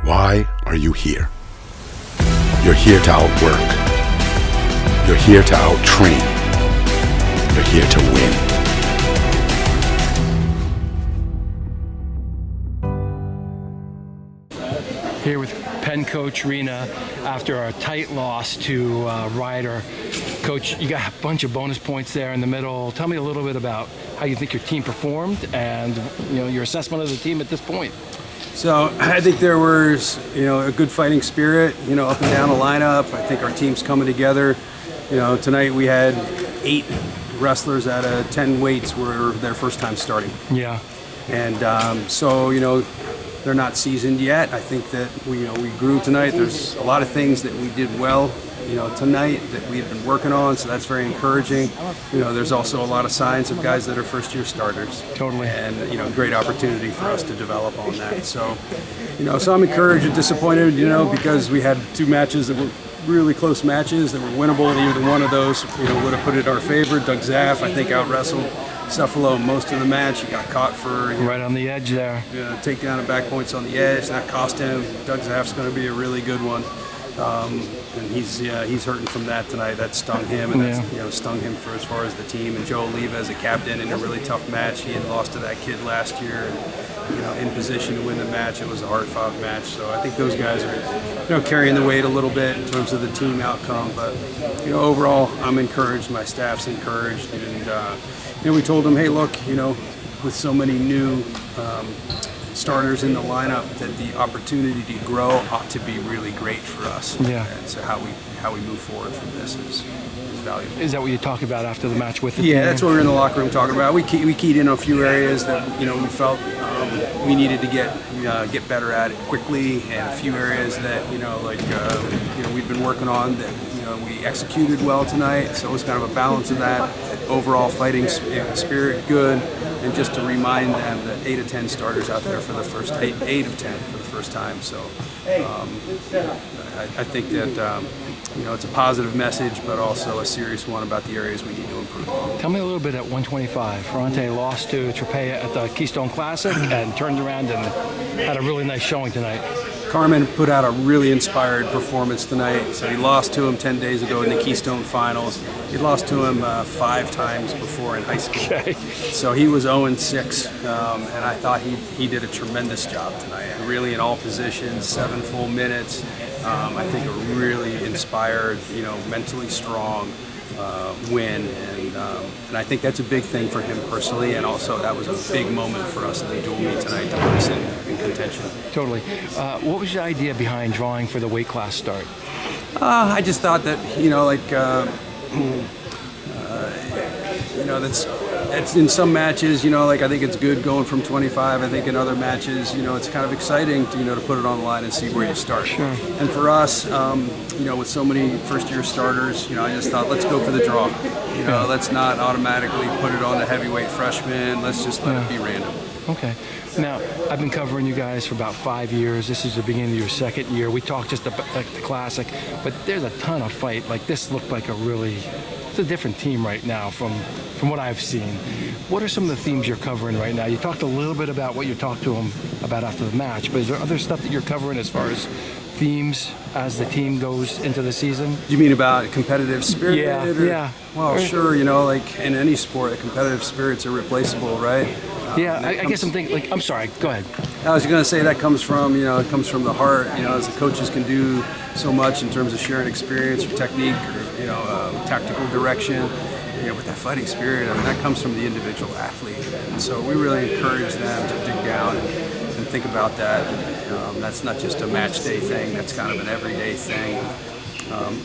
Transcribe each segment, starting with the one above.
Why are you here? You're here to outwork. You're here to outtrain. You're here to win. Here with Penn coach Reina after a tight loss to Ryder. Coach, you got a bunch of bonus points there in the middle. Tell me a little bit about how you think your team performed and your assessment of the team at this point. So I think there was a good fighting spirit up and down the lineup. I think our team's coming together. Tonight we had 8 wrestlers out of 10 weights were their first time starting. Yeah. And so they're not seasoned yet. I think that we grew tonight. There's a lot of things that we did well tonight that we've been working on, so that's very encouraging. There's also a lot of signs of guys that are first-year starters. Totally. And great opportunity for us to develop on that. So, so I'm encouraged and disappointed, because we had 2 matches that were really close matches that were winnable. Either one of those, would have put it in our favor. Doug Zaff, I think, out-wrestled Cephalo most of the match. He got caught for right on the edge there. Takedown and back points on the edge. That cost him. Doug Zaff's going to be a really good one. And he's hurting from that tonight. That stung him, and that's stung him for as far as the team. And Joe Oliva as a captain in a really tough match. He had lost to that kid last year, and in position to win the match. It was a hard-fought match. So I think those guys are carrying the weight a little bit in terms of the team outcome. But overall, I'm encouraged. My staff's encouraged, and we told them, hey, look, with so many new starters in the lineup, that the opportunity to grow ought to be really great for us. Yeah. And so how we move forward from this is valuable. Is that what you talked about after the match with the team? Yeah, that's what we were in the locker room talking about. We keyed in a few areas that we felt we needed to get better at it quickly, and a few areas that we've been working on that we executed well tonight. So it was kind of a balance of that. Overall fighting spirit good. And just to remind them that 8 of 10 starters out there for the first 8 of 10 for the first time. So I think that it's a positive message, but also a serious one about the areas we need to improve on. Tell me a little bit at 125. Ferrante lost to Trapea at the Keystone Classic and turned around and had a really nice showing tonight. Carmen put out a really inspired performance tonight. So he lost to him 10 days ago in the Keystone Finals. He lost to him 5 times before in high school. Okay. So he was 0-6, and I thought he did a tremendous job tonight. Really in all positions, 7 full minutes. I think a really inspired, mentally strong win, and I think that's a big thing for him personally, and also that was a big moment for us in the dual meet tonight to put us in contention. Totally. What was your idea behind drawing for the weight class start? I just thought that that's in some matches, I think it's good going from 25. I think in other matches, it's kind of exciting to put it on the line and see where you start. Sure. And for us, with so many first-year starters, I just thought, let's go for the draw. Let's not automatically put it on the heavyweight freshman. Let's just let it be random. Okay. Now, I've been covering you guys for about 5 years. This is the beginning of your 2nd year. We talked just about the Classic, but there's a ton of fight. Like, this looked like it's a different team right now from what I've seen. What are some of the themes you're covering right now? You talked a little bit about what you talked to them about after the match, but is there other stuff that you're covering as far as themes as the team goes into the season? You mean about competitive spirit? Yeah. Well, sure, like in any sport, the competitive spirit's irreplaceable, right? Yeah, I guess I'm thinking, I'm sorry, go ahead. I was going to say that comes from, it comes from the heart, as the coaches can do so much in terms of sharing experience or technique or, tactical direction. With that fighting spirit, that comes from the individual athlete. And so we really encourage them to dig down and think about that. That's not just a match day thing, that's kind of an everyday thing.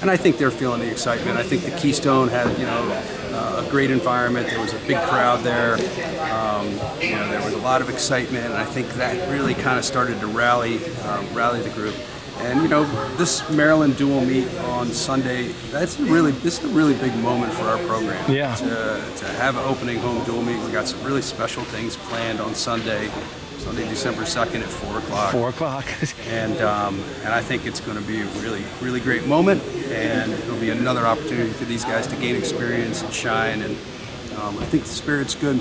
And I think they're feeling the excitement. I think the Keystone had, a great environment. There was a big crowd there. There was a lot of excitement, and I think that really kind of started to rally the group. And this Maryland dual meet on Sunday, this is a really big moment for our program. Yeah. To have an opening home dual meet, we got some really special things planned on Sunday, December 2nd at 4 o'clock. 4 o'clock. And I think it's going to be a really, really great moment, and it'll be another opportunity for these guys to gain experience and shine. And I think the spirit's good.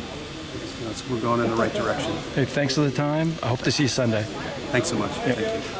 We're going in the right direction. Hey, thanks for the time. I hope to see you Sunday. Thanks so much. Yeah. Thank you.